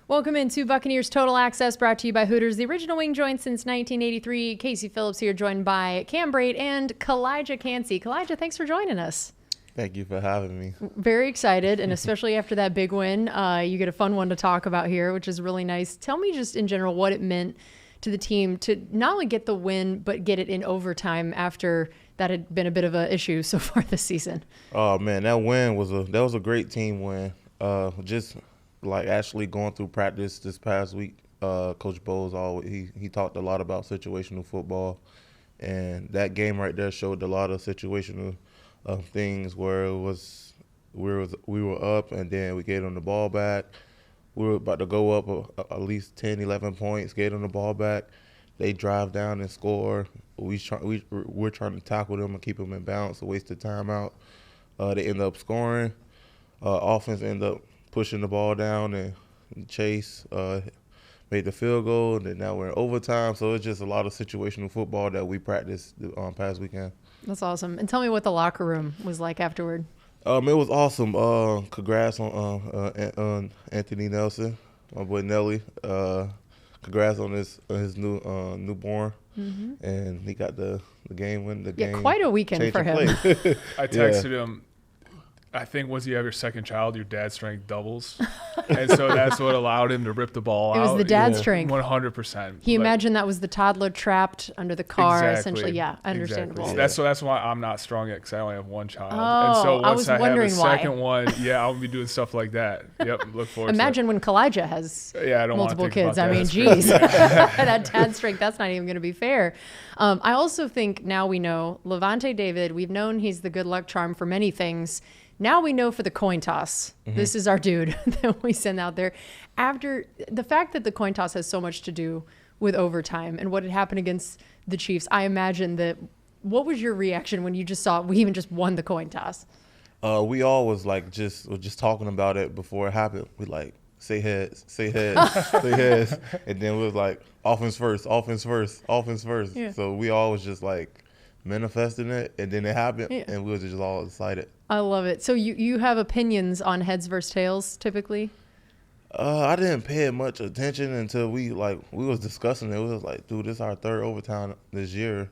Welcome into Buccaneers Total Access, brought to you by Hooters, the original wing joint since 1983. Casey Phillips here, joined by Cam Brate and Calijah Kancey. Calijah, thanks for joining us. Thank you for having me. Very excited, and especially after that big win, you get a fun one to talk about here, which is really nice. Tell me just in general what it meant to the team to not only get the win, but get it in overtime after that had been a bit of an issue so far this season. Oh man, that win was a great team win. Just like actually going through practice this past week, Coach Bowles he talked a lot about situational football, and that game right there showed a lot of situational things where we were up and then we gave them the ball back. We were about to go up at least 10, 11 points, gave them the ball back. They drive down and score. We're trying to tackle them and keep them in bounds, a waste of timeout. They end up scoring. Offense end up pushing the ball down, and Chase made the field goal, and then now we're in overtime. So it's just a lot of situational football that we practiced past weekend. That's awesome. And tell me what the locker room was like afterward. It was awesome. Congrats on Anthony Nelson, my boy Nelly. Congrats on his newborn, and he got the game win. Quite a weekend for him. I texted him. I think once you have your second child, your dad strength doubles. And so that's what allowed him to rip the ball out. It was the dad's strength. 100%. He imagined that was the toddler trapped under the car, essentially. Yeah, understandable. Exactly. That's why I'm not strong yet, because I only have one child. Oh, and so once I have the why. second one, I'll be doing stuff like that. Yep, look forward Imagine to it. when Calijah has I don't multiple want to think kids. I mean, about geez. That dad strength, that's not even going to be fair. I also think now we know Levante David, we've known he's the good luck charm for many things. Now we know for the coin toss, this is our dude that we send out there. After the fact that the coin toss has so much to do with overtime and what had happened against the Chiefs, I imagine that. What was your reaction when you just saw we even just won the coin toss? We all was just talking about it before it happened. We like say heads, say heads, say heads, and then we was like offense first, offense first, offense first. Yeah. So we all was just like manifesting it, and then it happened, and we was just all excited. I love it. So you have opinions on heads versus tails typically? I didn't pay much attention until we was discussing it. It was like, dude, this is our third overtime this year,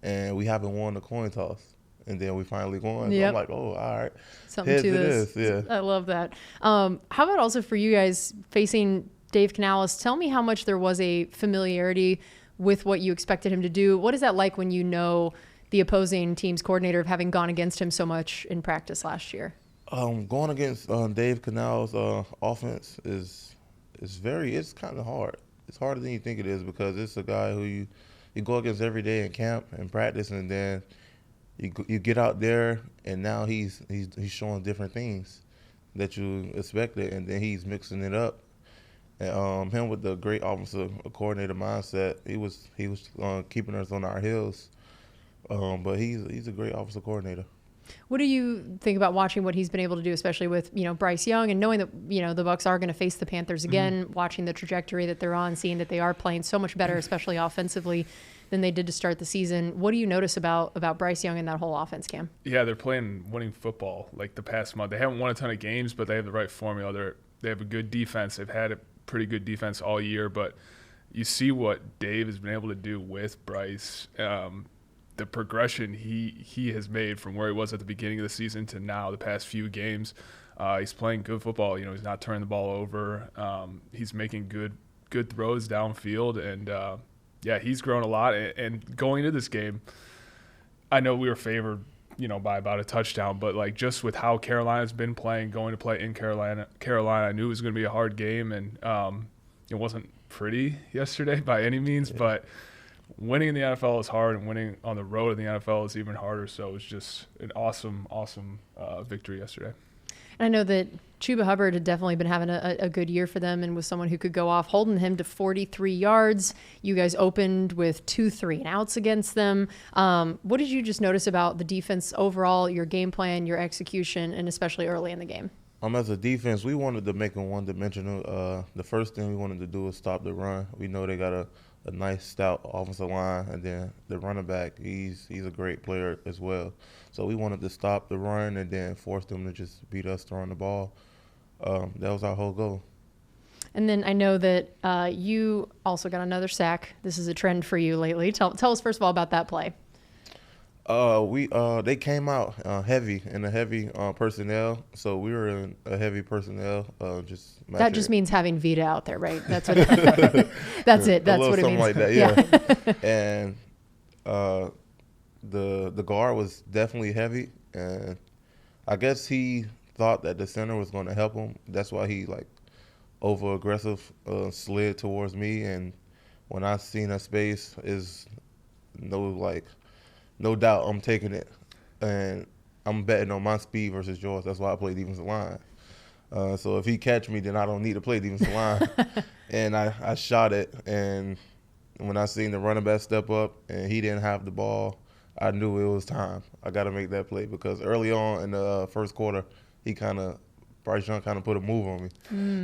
and we haven't won the coin toss. And then we finally won. Yep. So I'm like, oh, all right. Something Heads to it this. is, yeah. I love that. How about also for you guys facing Dave Canales? Tell me how much there was a familiarity with what you expected him to do. What is that like when you know the opposing team's coordinator of having gone against him so much in practice last year? Going against Dave Canales' offense is kind of hard. It's harder than you think it is, because it's a guy who you go against every day in camp and practice, and then you get out there, and now he's showing different things that you expected, and then he's mixing it up. And him with the great offensive coordinator mindset, he was keeping us on our heels. But he's a great offensive coordinator. What do you think about watching what he's been able to do, especially with Bryce Young, and knowing that the Bucs are going to face the Panthers again, watching the trajectory that they're on, seeing that they are playing so much better, especially offensively, than they did to start the season. What do you notice about Bryce Young and that whole offense, Cam? Yeah, they're playing winning football like the past month. They haven't won a ton of games, but they have the right formula. They have a good defense. They've had a pretty good defense all year, but you see what Dave has been able to do with Bryce. The progression he has made from where he was at the beginning of the season to now, the past few games. He's playing good football. He's not turning the ball over. He's making good throws downfield, and he's grown a lot. And going into this game, I know we were favored, by about a touchdown, but like just with how Carolina's been playing, going to play in Carolina, I knew it was going to be a hard game, and it wasn't pretty yesterday by any means, but winning in the NFL is hard, and winning on the road in the NFL is even harder. So it was just an awesome victory yesterday. And I know that Chuba Hubbard had definitely been having a good year for them, and was someone who could go off, holding him to 43 yards. You guys opened with 2 3-and-outs against them. What did you just notice about the defense overall, your game plan, your execution, and especially early in the game? As a defense, we wanted to make them one-dimensional. The first thing we wanted to do was stop the run. We know they got a nice, stout offensive line, and then the running back, he's a great player as well. So we wanted to stop the run and then force them to just beat us throwing the ball. That was our whole goal. And then I know that you also got another sack. This is a trend for you lately. Tell us first of all about that play. They came out heavy in a heavy personnel, so we were in a heavy personnel. That just means having Vita out there, right? That's what. That's it. That's what it means. Something like that, yeah. And the guard was definitely heavy, and I guess he thought that the center was going to help him. That's why he over aggressive slid towards me, and when I seen that space, is no doubt I'm taking it, and I'm betting on my speed versus yours. That's why I play defensive line. So if he catch me, then I don't need to play defensive line. And I shot it, and when I seen the running back step up and he didn't have the ball, I knew it was time. I got to make that play because early on in the first quarter, Bryce Young kind of put a move on me.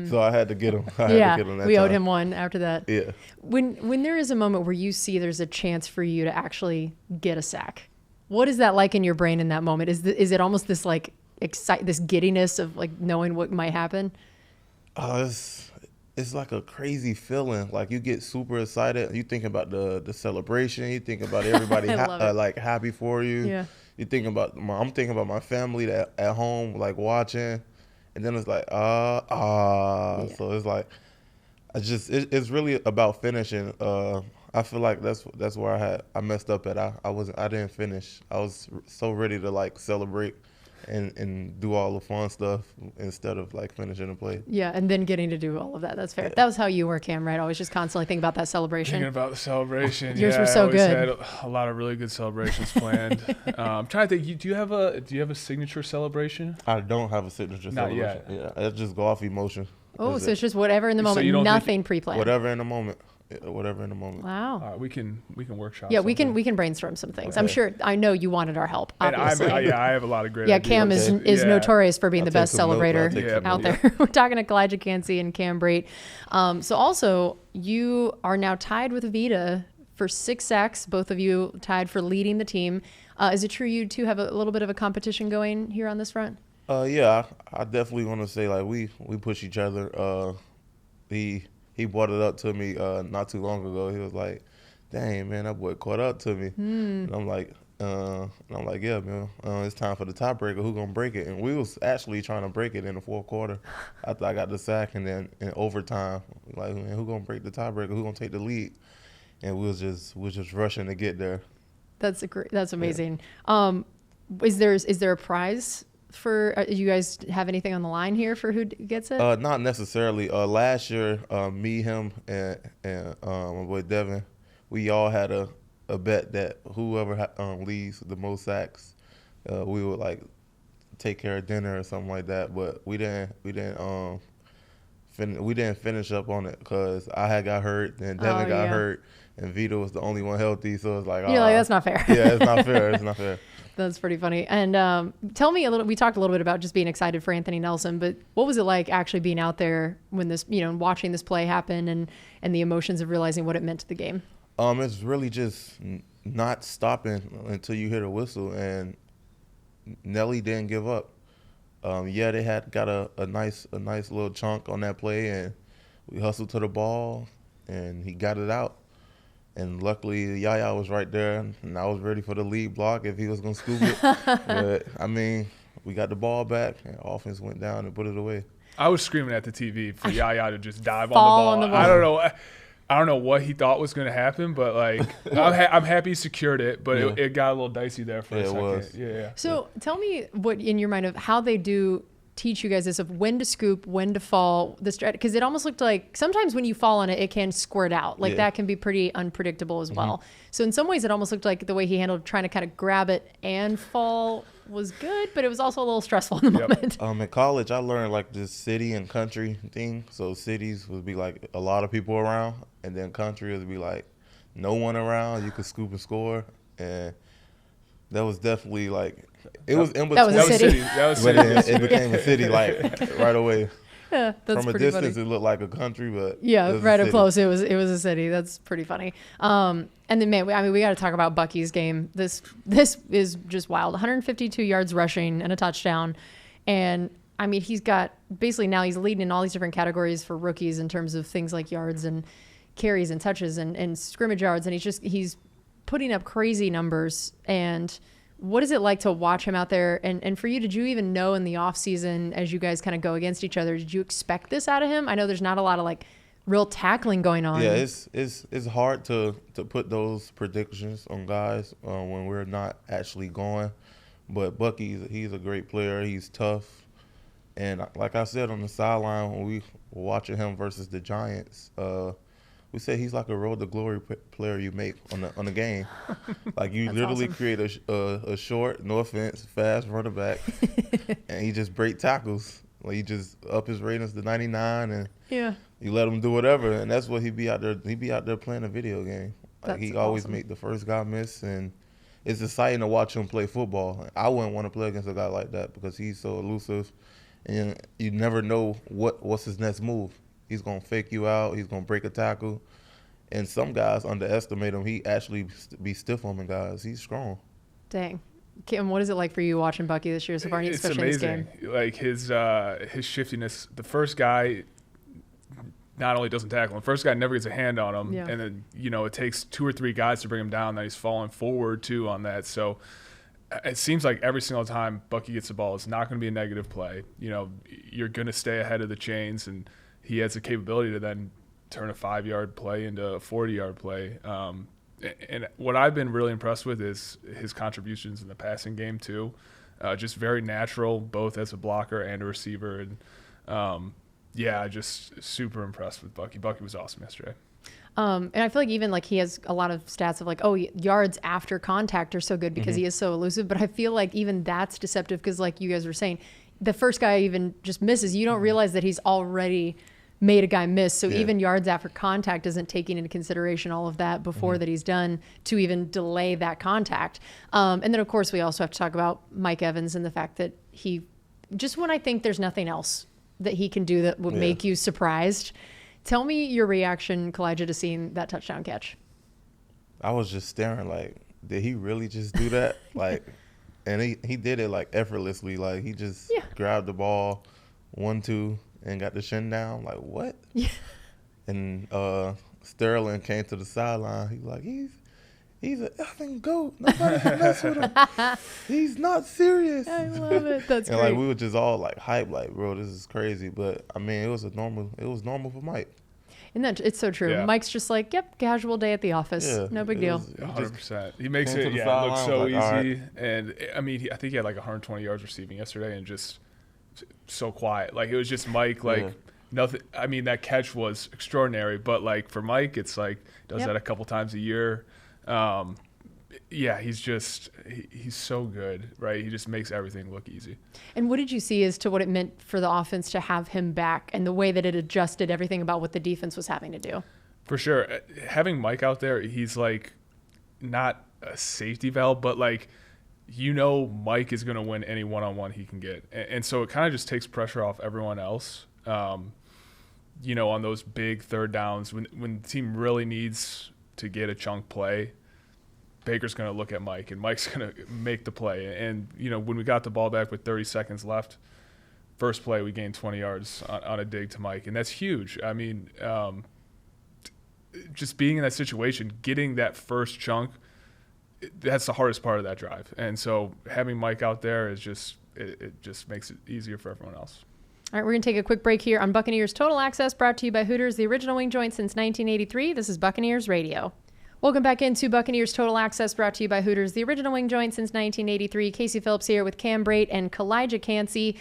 So I had to get him. We owed him one after that. Yeah. When there is a moment where you see there's a chance for you to actually get a sack, what is that like in your brain in that moment? Is it almost this this giddiness of knowing what might happen? It's like a crazy feeling. Like you get super excited. You think about the celebration. You think about everybody happy for you. Yeah. You think about I'm thinking about my family that at home watching. And then it's Yeah. So it's it's really about finishing. I feel like that's where I messed up at. I didn't finish. I was so ready to celebrate and do all the fun stuff instead of finishing the play. Yeah, and then getting to do all of that. That's fair. Yeah. That was how you were, Cam, right? Always just constantly thinking about that celebration. Thinking about the celebration. Yours were so good. I always had a lot of really good celebrations planned. I'm trying to think. Do you have a signature celebration? I don't have a signature celebration. Not yet. Yeah, it's just go off emotion. Oh, so it's just whatever in the moment. Nothing pre-planned. Whatever in the moment. Whatever in the moment. Wow. We can workshop. Yeah, something. we can brainsome some things. Okay. I know you wanted our help. Obviously. I have a lot of great. Yeah, ideas. Cam is notorious for being the best celebrator out there. We're talking to Calijah Kancey and Cam Brate. So also you are now tied with Vita for 6 sacks. Both of you tied for leading the team. Is it true you two have a little bit of a competition going here on this front? Yeah, I definitely want to say we push each other. He brought it up to me not too long ago. He was like, "Dang, man, that boy caught up to me." And I'm like, "Yeah, man, it's time for the tiebreaker. Who gonna break it?" And we was actually trying to break it in the fourth quarter. After I got the sack, and then in overtime, man, who gonna break the tiebreaker? Who gonna take the lead? And we was just rushing to get there. That's amazing. Yeah. Is there a prize? You guys have anything on the line here for who gets it? Not necessarily. Last year, me, him, and my boy Devin, we all had a bet that whoever leads the most sacks, we would take care of dinner or something like that. But we didn't finish up on it because I had got hurt, and Devin got hurt, and Vita was the only one healthy. So it's that's not fair. Yeah, it's not fair. It's not fair. That's pretty funny. And tell me we talked a little bit about just being excited for Anthony Nelson, but what was it like actually being out there when this, watching this play happen and the emotions of realizing what it meant to the game? It's really just not stopping until you hear the whistle, and Nelly didn't give up. They had got a nice little chunk on that play, and we hustled to the ball, and he got it out. And luckily, Yaya was right there, and I was ready for the lead block if he was going to scoop it. But, we got the ball back, and offense went down and put it away. I was screaming at the TV for Yaya to just dive on the ball. I don't know what he thought was going to happen, but I'm happy he secured it, but it got a little dicey there for a second. Was. Yeah. So tell me what in your mind of how they do teach you guys this of when to scoop, when to fall, because it almost looked like sometimes when you fall on it, it can squirt out. That can be pretty unpredictable as well. So in some ways, it almost looked like the way he handled trying to kind of grab it and fall was good, but it was also a little stressful in the moment. In college, I learned this city and country thing. So cities would be a lot of people around, and then country would be no one around. You could scoop and score, and that was definitely it was in between. That was a city. It became a city right away. Yeah, that's from a distance funny. It looked like a country, but right up close it was a city. That's pretty funny. And then we got to talk about Bucky's game. This is just wild. 152 yards rushing and a touchdown, and I mean, he's got basically now he's leading in all these different categories for rookies in terms of things like yards and carries and touches and scrimmage yards. And he's putting up crazy numbers. And what is it like to watch him out there? And for you, did you even know in the off season, as you guys kind of go against each other, did you expect this out of him? I know there's not a lot of like real tackling going on. Yeah, it's hard to put those predictions on guys when we're not actually going. But Bucky, he's a great player. He's tough. And like I said on the sideline when we were watching him versus the Giants, we said he's like a road to glory player you make on the game. Like you literally awesome. create a short, no offense, fast running back, and he just break tackles. Like he just up his ratings to 99, and you let him do whatever, and that's what he be out there. He be out there playing a video game. Like he always make the first guy miss, and it's exciting to watch him play football. I wouldn't want to play against a guy like that because he's so elusive, and you never know what's his next move. He's going to fake you out. He's going to break a tackle. And some guys underestimate him. He actually be stiff-arming guys. He's strong. Dang. Kim, what is it like for you watching Bucky this year so far, It's especially amazing. in this game? Like his shiftiness. The first guy not only doesn't tackle him, the first guy never gets a hand on him. Yeah. And then, it takes 2 or 3 guys to bring him down. Then he's falling forward, too, on that. So it seems like every single time Bucky gets the ball, it's not going to be a negative play. You're going to stay ahead of the chains, and he has the capability to then turn a 5-yard play into a 40-yard play. And what I've been really impressed with is his contributions in the passing game too. Just very natural, both as a blocker and a receiver. And just super impressed with Bucky. Bucky was awesome yesterday. And I feel like even like he has a lot of stats of like, yards after contact are so good because he is so elusive. But I feel like even that's deceptive because like you guys were saying, the first guy even just misses. You don't realize that he's already made a guy miss. So even yards after contact isn't taking into consideration all of that before that he's done to even delay that contact. And then, of course, we also have to talk about Mike Evans and the fact that he just when I think there's nothing else that he can do that would make you surprised. Tell me your reaction, Calijah, to seeing that touchdown catch. I was just staring like, did he really just do that? Like, and he did it like effortlessly. Like he just grabbed the ball, 1-2, and got the shin down. Like what? Yeah. And Sterling came to the sideline. He was like, he's an effing goat. Nobody can mess with him. He's not serious. I love it. That's and great. like we were just all like hyped, like bro, this is crazy. But I mean, it was normal for Mike. And that it's so true. Yeah. Mike's just like, yep, casual day at the office. Yeah, no big deal. 100%. He makes came it to the look sideline, so like, all easy. And I mean, I think he had like 120 yards receiving yesterday and just so quiet. Like it was just Mike, like nothing. I mean, that catch was extraordinary, but like for Mike, it's like does that a couple times a year. He's so good, right? He just makes everything look easy. And what did you see as to what it meant for the offense to have him back and the way that it adjusted everything about what the defense was having to do? For sure. Having Mike out there, he's like not a safety valve, but like, Mike is going to win any one-on-one he can get. And so it kind of just takes pressure off everyone else, on those big third downs when the team really needs to get a chunk play. Baker's going to look at Mike, and Mike's going to make the play. And, when we got the ball back with 30 seconds left, first play, we gained 20 yards on a dig to Mike. And that's huge. I mean, just being in that situation, getting that first chunk, that's the hardest part of that drive. And so having Mike out there is just it just makes it easier for everyone else. All right, we're going to take a quick break here on Buccaneers Total Access, brought to you by Hooters, the original wing joint since 1983. This is Buccaneers Radio. Welcome back into Buccaneers Total Access, brought to you by Hooters, the original wing joint since 1983. Casey Phillips here with Cam Brate and Calijah Kancey.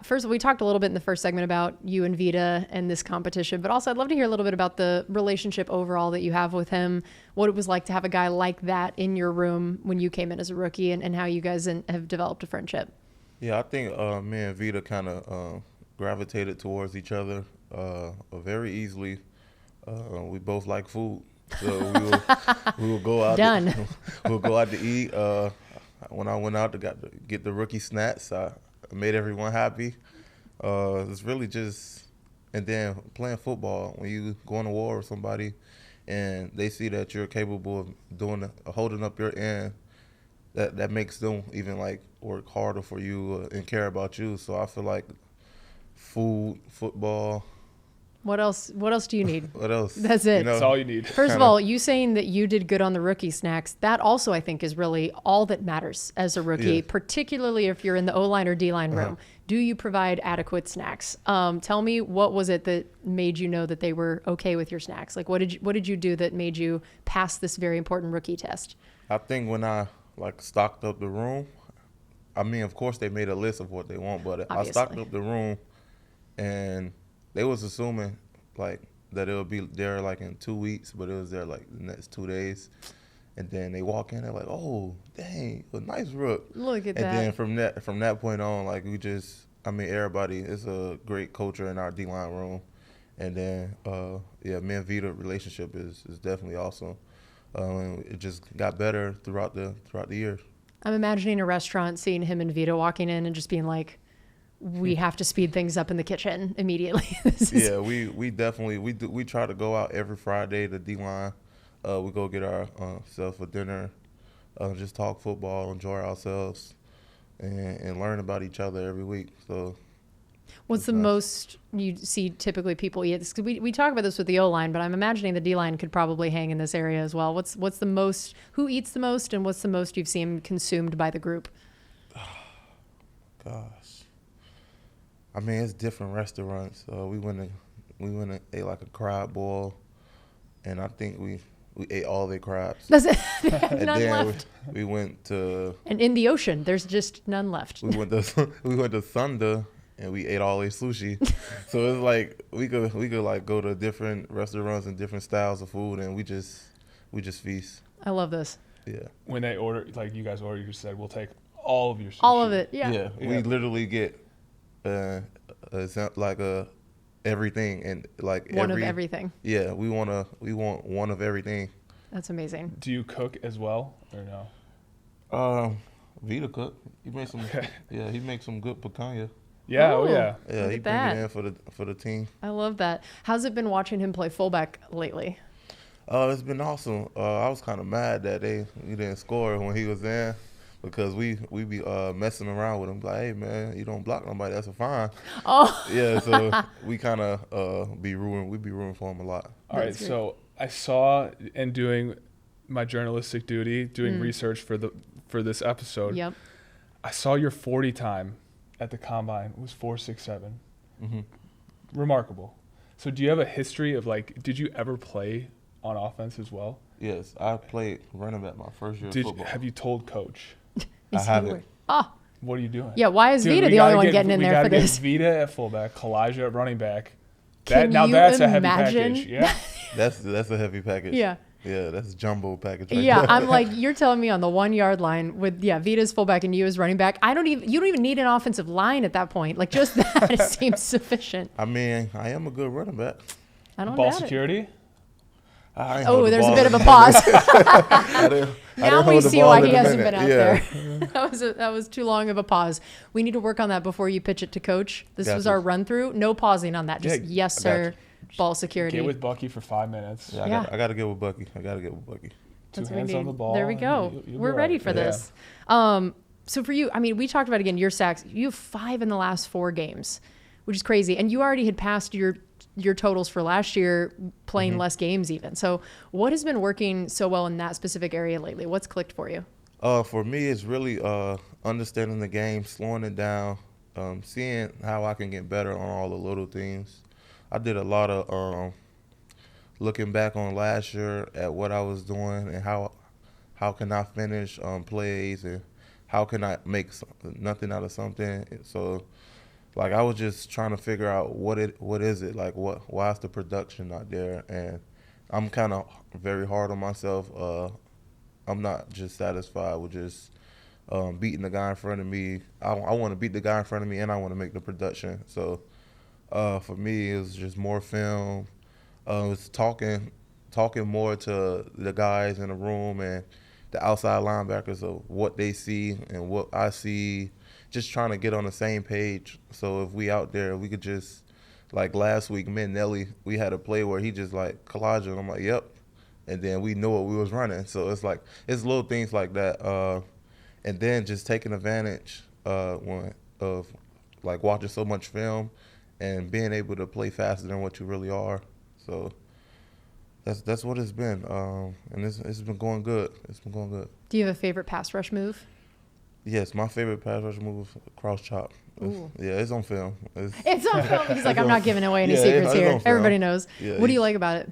First of all, we talked a little bit in the first segment about you and Vita and this competition, but also I'd love to hear a little bit about the relationship overall that you have with him, what it was like to have a guy like that in your room when you came in as a rookie, and how you guys have developed a friendship. Yeah, I think me and Vita kind of gravitated towards each other very easily. We both like food. So we will go out. We'll go out to eat. When I went out to get the rookie snacks, I made everyone happy. It's really just, and then playing football, when you go on a war with somebody, and they see that you're capable of holding up your end, that makes them even like work harder for you and care about you. So I feel like food, football. What else do you need? What else? That's it. That's all you need. First of all, you saying that you did good on the rookie snacks, that also I think is really all that matters as a rookie, particularly if you're in the O-line or D-line room. Do you provide adequate snacks? Tell me, what was it that made you know that they were okay with your snacks? Like, what did you do that made you pass this very important rookie test? I think when I stocked up the room, I mean, of course they made a list of what they want, but Obviously. I stocked up the room, and they was assuming that it would be there in 2 weeks, but it was there the next 2 days. And then they walk in, they're like, "Oh, dang, a nice rook." Look at and that. And then from that point on, everybody, it's a great culture in our D-line room. And then, me and Vita relationship is definitely awesome. It just got better throughout the years. I'm imagining a restaurant, seeing him and Vita walking in and just being like, we have to speed things up in the kitchen immediately. We definitely we try to go out every Friday to D-line. We go get ourselves for dinner, just talk football, enjoy ourselves, and learn about each other every week. So, what's the most you see typically people eat? Because we talk about this with the O-line, but I'm imagining the D-line could probably hang in this area as well. What's the most? Who eats the most, and what's the most you've seen consumed by the group? Gosh, I mean, it's different restaurants. We went and ate a crab boil, and I think we ate all the crabs. That's it. And None then left. we went to. And in the ocean, there's just none left. We went to Thunder, and we ate all their sushi. So it's we could go to different restaurants and different styles of food, and we just feast. I love this. Yeah. When they order, you guys order, you said, "We'll take all of your sushi." All of it. Yeah. Yeah. We literally get everything and One of everything. Yeah, we want one of everything. That's amazing. Do you cook as well or no? Vita cook. He makes some. Yeah, he makes some good picanha. Yeah. Ooh. Oh yeah. Yeah, he bring it in for the team. I love that. How's it been watching him play fullback lately? It's been awesome. I was kind of mad that we didn't score when he was in, because we be messing around with him. Like, hey man, you don't block nobody, that's a fine. Oh. Yeah, so we kind of be rooting for him a lot. All right, so I saw in doing my journalistic duty, doing research for this episode. Yep. I saw your 40 time at the combine was 4.67. Mm-hmm. Remarkable. So do you have a history of did you ever play on offense as well? Yes, I played running back my first year of football. Have you told coach? I haven't. Oh. What are you doing? Yeah, why is Vita the only one getting in there for this? We got Vita at fullback, Calijah at running back. That's a heavy package. Yeah. That's a heavy package. Yeah. Yeah, that's a jumbo package. Yeah, there. I'm like, you're telling me on the 1 yard line with Vita's fullback and you as running back. You don't even need an offensive line at that point. Just that seems sufficient. I mean, I am a good running back. I don't Ball doubt security? There's a bit of a pause. Now we see why he hasn't been out there. That was too long of a pause. We need to work on that before you pitch it to coach. This was our run through. No pausing on that. Just yes, sir. Ball security. Get with Bucky for 5 minutes. Yeah, I got to get with Bucky. Two hands on the ball. There we go. We're ready for this. So for you, I mean, we talked about, again, your sacks. You have 5 in the last 4 games, which is crazy. And you already had passed your totals for last year playing less games even. So what has been working so well in that specific area lately? What's clicked for you? For me, it's really understanding the game, slowing it down, seeing how I can get better on all the little things. I did a lot of looking back on last year at what I was doing and how can I finish plays and how can I make nothing out of something. So, I was just trying to figure out what is it, why is the production not there? And I'm kind of very hard on myself. I'm not just satisfied with just beating the guy in front of me. I want to beat the guy in front of me, and I want to make the production. So for me, it was just more film. It's talking more to the guys in the room and the outside linebackers of what they see and what I see. Just trying to get on the same page. So if we out there, we could just, last week, me and Nelly, we had a play where he just Calijah, and I'm like, yep. And then we knew what we was running. So it's it's little things like that. And then just taking advantage of watching so much film and being able to play faster than what you really are. So that's what it's been, and it's been going good. It's been going good. Do you have a favorite pass rush move? Yes, my favorite pass rush move, cross chop. It's on film. It's on film. He's like, I'm not giving away any secrets here. Everybody knows. Yeah, what do you like about it?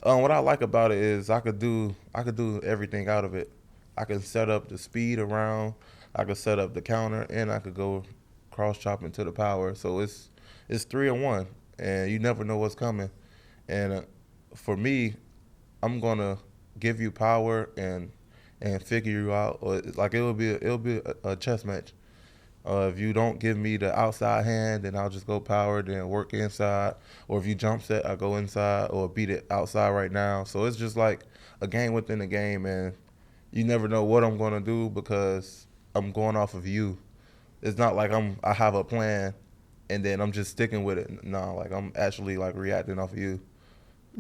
What I like about it is I could do everything out of it. I can set up the speed around, I could set up the counter, and I could go cross chopping to the power. So it's 3-in-1, and you never know what's coming. And for me, I'm gonna give you power and figure you out. Or like it'll be a chess match. If you don't give me the outside hand, then I'll just go power, then work inside. Or if you jump set, I go inside or beat it outside right now. So it's just like a game within a game, and you never know what I'm gonna do because I'm going off of you. It's not like I have a plan and then I'm just sticking with it. No, like I'm actually like reacting off of you.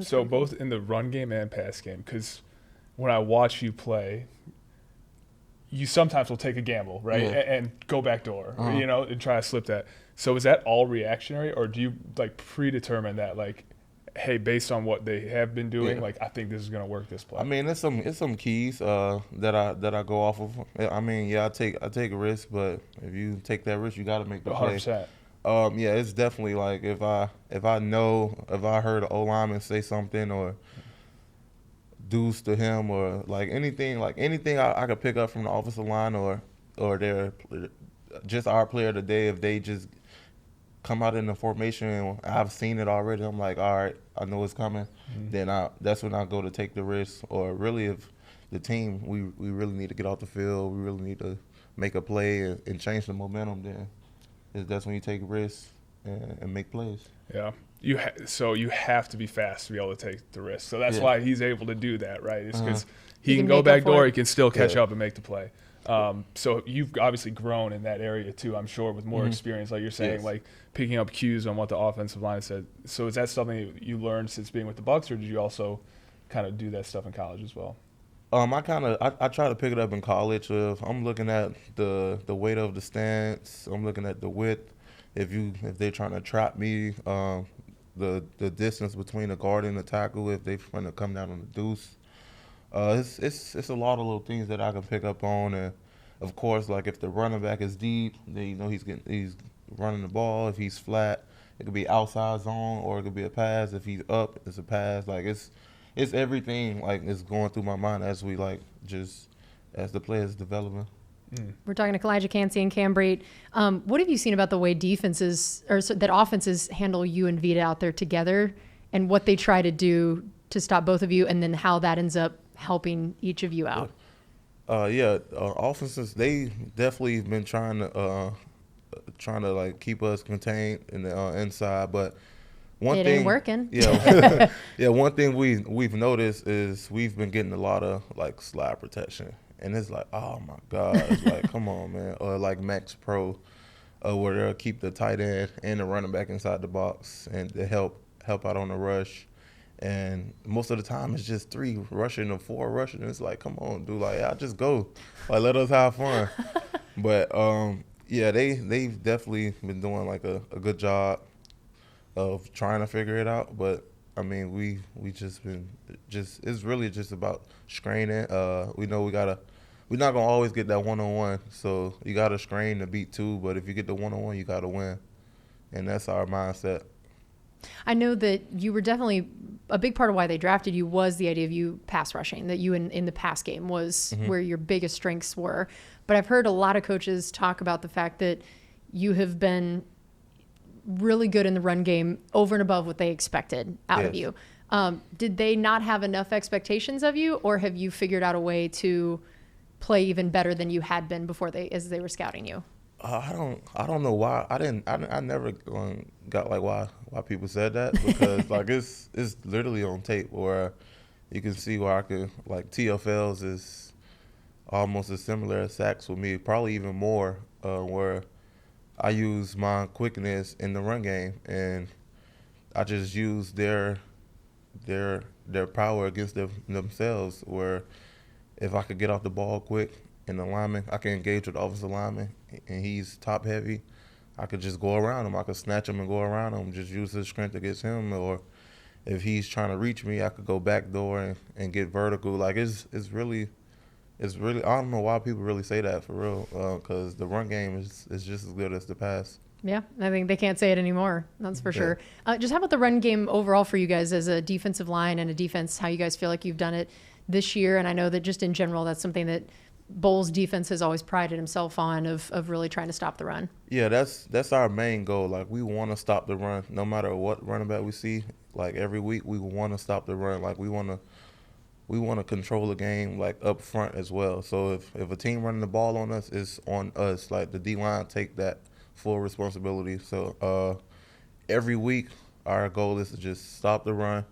So both in the run game and pass game, because when I watch you play, you sometimes will take a gamble, right, and go back door, and try to slip that. So is that all reactionary, or do you like predetermine that, like, hey, based on what they have been doing, like I think this is gonna work this play? I mean, it's some keys that I go off of. I mean, I take a risk, but if you take that risk, you got to make the play. 100%. It's definitely like if I heard an O-lineman say something or deuce to him or like anything I could pick up from the offensive line or their just our player of the day, if they just come out in the formation and I've seen it already, I'm like, all right, I know it's coming. Then that's when I go to take the risk. Or really, if the team we really need to get off the field, we really need to make a play and change the momentum, then that's when you take risks and make plays. Yeah. So you have to be fast to be able to take the risk. So that's why he's able to do that, right? It's because he can go back door, he can still catch up and make the play. So you've obviously grown in that area too, I'm sure, with more experience, like you're saying, like picking up cues on what the offensive line said. So is that something you learned since being with the Bucs, or did you also kind of do that stuff in college as well? I try to pick it up in college. I'm looking at the weight of the stance. I'm looking at the width. If they're trying to trap me, the distance between the guard and the tackle. If they're trying to come down on the deuce, it's a lot of little things that I can pick up on. And of course, like if the running back is deep, then he's running the ball. If he's flat, it could be outside zone or it could be a pass. If he's up, it's a pass. Like it's everything like is going through my mind as the play is developing. We're talking to Calijah Kancey and Cam Brate. What have you seen about the way that offenses handle you and Vita out there together, and what they try to do to stop both of you, and then how that ends up helping each of you out? Offenses, they definitely been trying to like keep us contained in the inside, but it ain't working. One thing we've noticed is we've been getting a lot of like slide protection. And it's like, oh, my God. It's like, come on, man. Or like Max Pro, where they'll keep the tight end and the running back inside the box and to help out on the rush. And most of the time it's just 3 rushing or 4 rushing. It's like, come on, dude. Like, I'll just go. Like, let us have fun. But, they've definitely been doing like a good job of trying to figure it out. But I mean, we just been it's really just about screening. We know we're not gonna always get that 1-on-1, so you gotta screen to beat 2. But if you get the 1-on-1, you gotta win, and that's our mindset. I know that you were definitely a big part of why they drafted you was the idea of you pass rushing, that you in the pass game was where your biggest strengths were. But I've heard a lot of coaches talk about the fact that you have been really good in the run game over and above what they expected out of you. Did they not have enough expectations of you, or have you figured out a way to play even better than you had been before as they were scouting you? I don't know why. I never got like why people said that, because like it's literally on tape where you can see where I could, like, TFLs is almost as similar as sacks with me, probably even more, where I use my quickness in the run game, and I just use their power against themselves, where if I could get off the ball quick in the lineman, I can engage with the offensive lineman, and he's top heavy, I could just go around him. I could snatch him and go around him, just use his strength against him. Or if he's trying to reach me, I could go back door and get vertical. Like, it's really, I don't know why people really say that for real, because the run game is just as good as the pass. Yeah, I think they can't say it anymore. That's for sure. Just how about the run game overall for you guys as a defensive line and a defense, how you guys feel like you've done it this year? And I know that just in general, that's something that Bowles' defense has always prided himself on, of really trying to stop the run. Yeah, that's our main goal. Like, we want to stop the run no matter what running back we see. Like, every week we want to stop the run. Like, we want to control the game, like, up front as well. So if a team running the ball on us, it's on us. Like, the D-line take that full responsibility. So every week our goal is to just stop the run,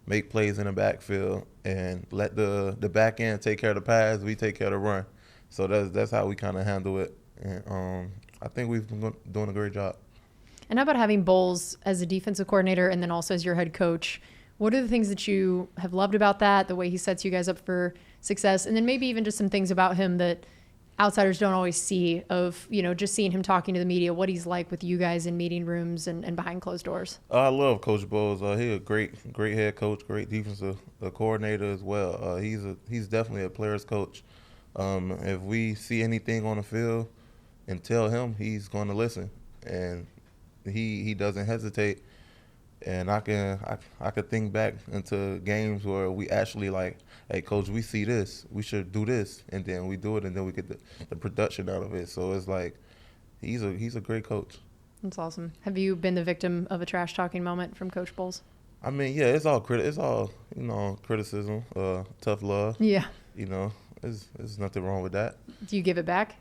make plays in the backfield, and let the back end take care of the pass. We take care of the run. So that's how we kind of handle it. And I think we've been doing a great job. And how about having Bowles as a defensive coordinator and then also as your head coach? What are the things that you have loved about that, the way he sets you guys up for success, and then maybe even just some things about him that outsiders don't always see, of, just seeing him talking to the media, what he's like with you guys in meeting rooms and behind closed doors? I love Coach Bowles. He's a great head coach, great defensive coordinator as well. He's definitely a player's coach. If we see anything on the field and tell him, he's going to listen, and he doesn't hesitate. And I could think back into games where we actually like, hey, coach, we see this, we should do this, and then we do it, and then we get the production out of it. So it's like, he's a great coach. That's awesome. Have you been the victim of a trash talking moment from Coach Bowles? I mean, yeah, it's all criticism, tough love. Yeah. There's nothing wrong with that. Do you give it back?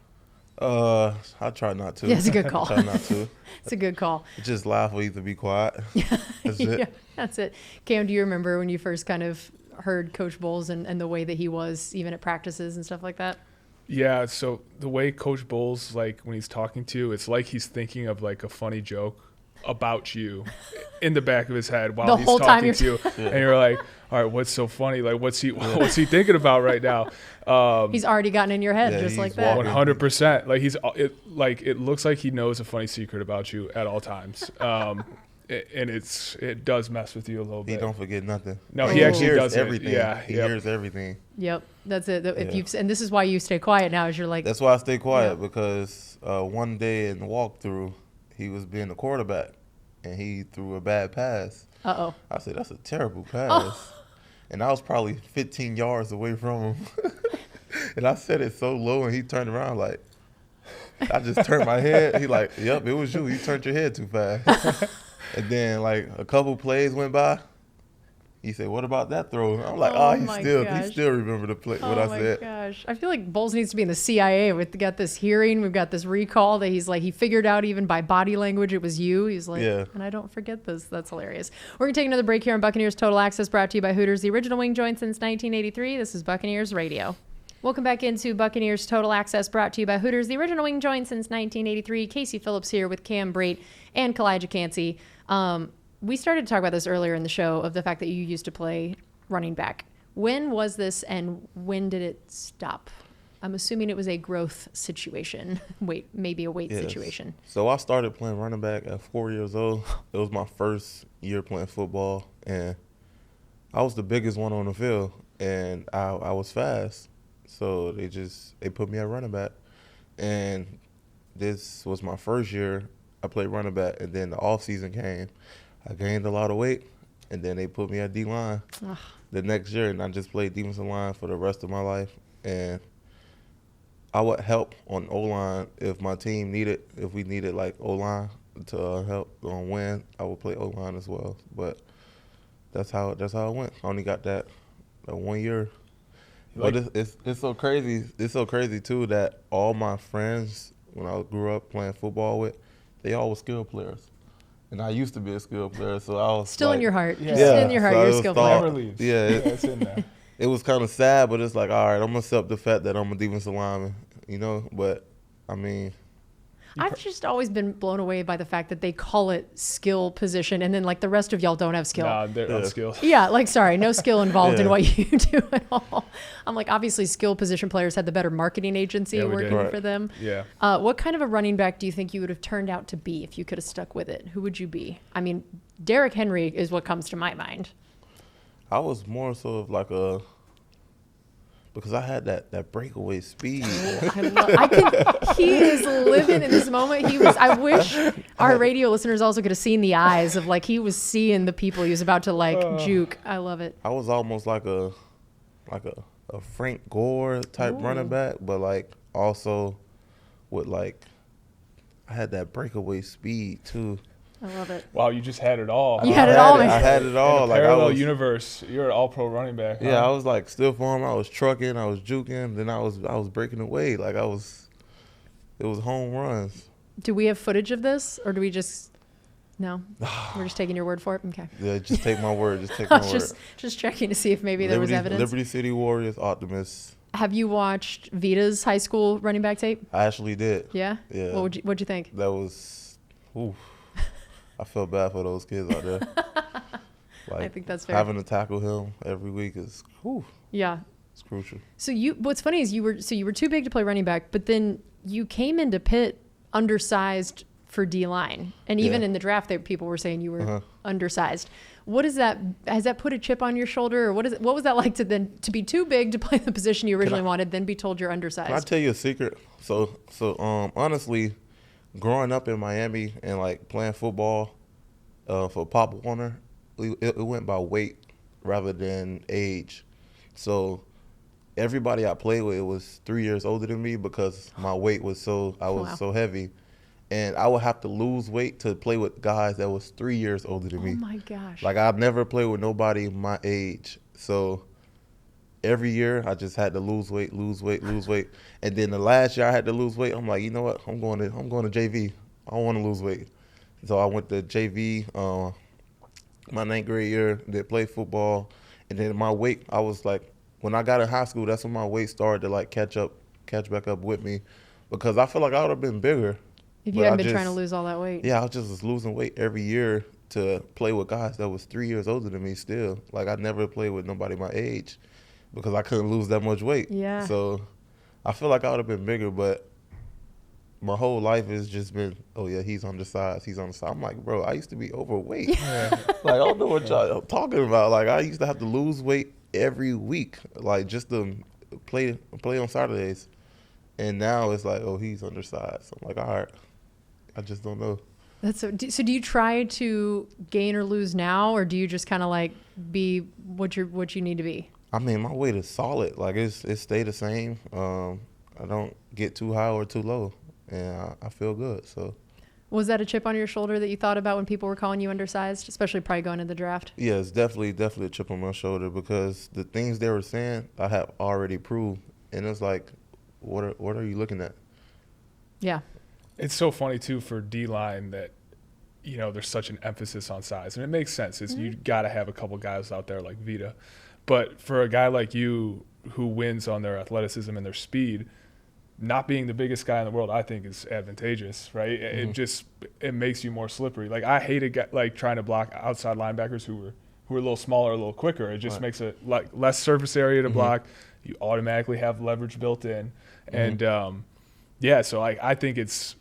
I try not to. Yeah, it's a good call. I try not to. It's a good call. Just laugh or either be quiet. That's it. Yeah, that's it. Cam, do you remember when you first kind of heard Coach Bowles and the way that he was, even at practices and stuff like that? Yeah, so the way Coach Bowles, like, when he's talking to you, it's like he's thinking of, like, a funny joke about you in the back of his head while he's talking to you. Yeah. And you're like, all right, what's so funny? Like, what's he thinking about right now? He's already gotten in your head, just like that. 100%. Like, it looks like he knows a funny secret about you at all times. And it does mess with you a little bit. He don't forget nothing. No, he actually hears does everything. Yeah, he hears everything. Yep, that's it. And this is why you stay quiet now. Is you're like. That's why I stay quiet, because one day in the walkthrough, he was being the quarterback, and he threw a bad pass. Uh-oh. I said, that's a terrible pass. And I was probably 15 yards away from him. And I said it so low, and he turned around like, I just turned my head. He like, yep, it was you. You turned your head too fast. And then, like, a couple plays went by. He said, what about that throw? I'm like, he still remember the play, what I said. Oh, my gosh. I feel like Bowles needs to be in the CIA. We've got this hearing. We've got this recall that he's like, he figured out even by body language it was you. He's like, yeah. And I don't forget this. That's hilarious. We're going to take another break here on Buccaneers Total Access, brought to you by Hooters, the original wing joint since 1983. This is Buccaneers Radio. Welcome back into Buccaneers Total Access, brought to you by Hooters, the original wing joint since 1983. Casey Phillips here with Cam Brate and Calijah Kancey. We started to talk about this earlier in the show, of the fact that you used to play running back. When was this, and when did it stop? I'm assuming it was a growth situation. Maybe a weight situation. So I started playing running back at 4 years old. It was my first year playing football, and I was the biggest one on the field, and I was fast. So they put me at running back, and this was my first year. I played running back, and then the off season came. I gained a lot of weight, and then they put me at D-line the next year, and I just played defensive line for the rest of my life. And I would help on O-line if my team if we needed like O-line to help on win, I would play O-line as well. But that's how it went. I only got that 1 year. But it's so crazy. It's so crazy too that all my friends, when I grew up playing football with, they all were skill players. And I used to be a skill player, so I was still like, in your heart. Just in your heart, so you're a skill player. Yeah, it's in there. It was kind of sad, but it's like, all right, I'm gonna accept the fact that I'm a defensive lineman, But I mean, I've just always been blown away by the fact that they call it skill position, and then like the rest of y'all don't have skill. Nah, they're unskilled. Yeah, like sorry, no skill involved in Yeah. what you do at all. I'm like, obviously, skill position players had the better marketing agency Yeah, we working did. Right. for them. Yeah. What kind of a running back do you think you would have turned out to be if you could have stuck with it? Who would you be? I mean, Derrick Henry is what comes to my mind. I was more so of like because I had that breakaway speed. He is living in this moment. I wish our radio listeners also could have seen the eyes of like he was seeing the people he was about to like juke. I love it. I was almost like a Frank Gore type running back, but like also with like I had that breakaway speed too. I love it. Wow, you just had it all. You had it all. I had it all. In a Like parallel I was, universe, you're an all-pro running back. yeah, huh? I was like still for him. I was trucking, I was juking, then I was breaking away. Like it was home runs. Do we have footage of this, or do we just? No, we're just taking your word for it. Okay. Yeah, just take my word. Just take I my was word. just checking to see if maybe there was evidence. Liberty City Warriors, Optimists. Have you watched Vita's high school running back tape? I actually did. Yeah. Yeah. What'd you think? That was, oof. I felt bad for those kids out there. Like, I think that's fair. having to tackle him every week is, Yeah. it's crucial. So what's funny is you were too big to play running back, but then you came into Pitt undersized for D line, and even Yeah. in the draft, people were saying you were Uh-huh. undersized. What is that? Has that put a chip on your shoulder, or what was that like to be too big to play the position you originally wanted, then be told you're undersized? Can I tell you a secret? So honestly, growing up in Miami and like playing football for Pop Warner, it went by weight rather than age. So everybody I played with was 3 years older than me because my weight was I was Wow. so heavy. And I would have to lose weight to play with guys that was 3 years older than me. Oh my gosh! Like I've never played with nobody my age. So every year I just had to lose weight. And then the last year I had to lose weight. I'm like, you know what? I'm going to JV. I don't want to lose weight. So I went to JV my 9th grade year, did play football. And then my weight, I was like, when I got in high school, that's when my weight started to like catch back up with me, because I feel like I would have been bigger. if you but hadn't I been trying to just- lose all that weight. Yeah, I was just losing weight every year to play with guys that was 3 years older than me still. Like I never played with nobody my age because I couldn't lose that much weight. Yeah. So I feel like I would have been bigger, but my whole life has just been, oh yeah, he's undersized. I'm like, bro, I used to be overweight. Like I don't know what y'all talking about. Like I used to have to lose weight every week, like just to play on Saturdays. And now it's like, oh, he's undersized. I'm like, all right, I just don't know. So do you try to gain or lose now, or do you just kind of like be what you need to be? I mean, my weight is solid. Like it stay the same. I don't get too high or too low, and I feel good. So Was that a chip on your shoulder that you thought about when people were calling you undersized, especially probably going into the draft? yeah, it's definitely a chip on my shoulder because the things they were saying I have already proved, and it's like, what are you looking at? Yeah. It's so funny too for D-line that, you know, there's such an emphasis on size, and it makes sense. You got to have a couple guys out there like Vita, but for a guy like you who wins on their athleticism and their speed, not being the biggest guy in the world, I think is advantageous, right? It makes you more slippery. Like I hated like trying to block outside linebackers who were a little smaller, a little quicker. It just makes it like less surface area to block. You automatically have leverage built in, and so I think it's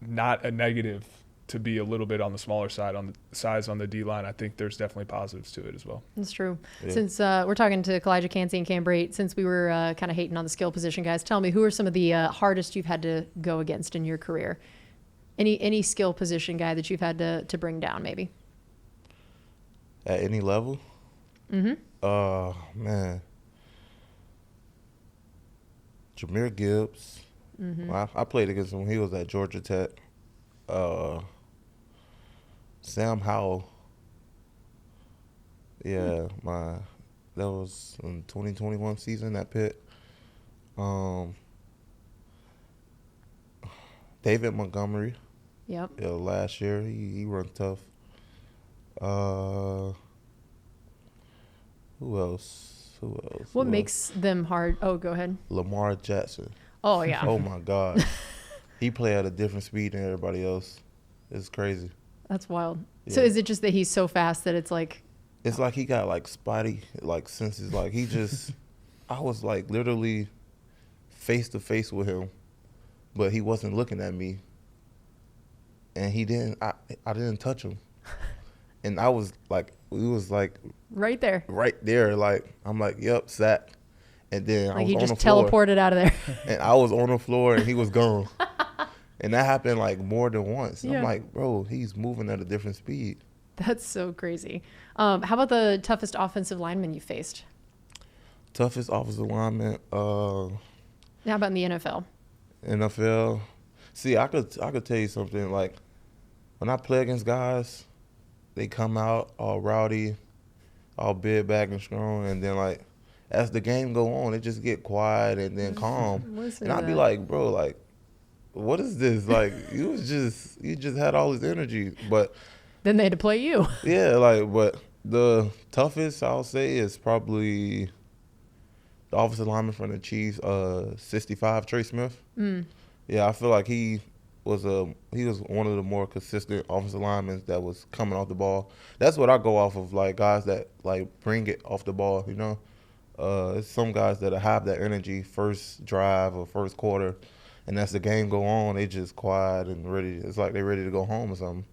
not a negative to be a little bit on the smaller side on the size on the D line. I think there's definitely positives to it as well. That's true. Yeah. Since we're talking to Calijah Kancey and Cam Brate, since we were kind of hating on the skill position guys, tell me, who are some of the hardest you've had to go against in your career? Any skill position guy that you've had to bring down, maybe? At any level? Man. Jahmyr Gibbs. I played against him when he was at Georgia Tech. Sam Howell. Yeah, that was in 2021 season at Pitt. David Montgomery. Yep. Yeah, last year he run tough. Who else? What makes them hard? Oh, go ahead. Lamar Jackson. Oh, yeah. Oh my God. He play at a different speed than everybody else. It's crazy. That's wild. Yeah. So is it just that he's so fast that it's like? It's like he got like spotty like senses. Like he just, I was like literally face to face with him, but he wasn't looking at me. And he didn't. I didn't touch him. And I was like, it was like right there. Right there. Like I'm like, yep, sack. And then like I was he on just the floor. teleported out of there. And I was on the floor and he was gone. And that happened like more than once. Yeah. I'm like, bro, he's moving at a different speed. That's so crazy. How about the toughest offensive lineman you faced? Toughest offensive lineman. How about in the NFL? NFL. See, I could tell you something. Like when I play against guys, they come out all rowdy, all big, back and strong, and then like as the game go on, they just get quiet and then calm. Listen and I'd be like, bro, like, what is this? Like you just had all this energy, but then they had to play you. Yeah, like, but the toughest I'll say is probably the offensive lineman from the Chiefs, 65, Trey Smith. Yeah, I feel like he was one of the more consistent offensive linemen that was coming off the ball. That's what I go off of, like guys that like bring it off the ball. You know, it's some guys that have that energy first drive or first quarter, and as the game go on, they just quiet and ready. It's like they're ready to go home or something.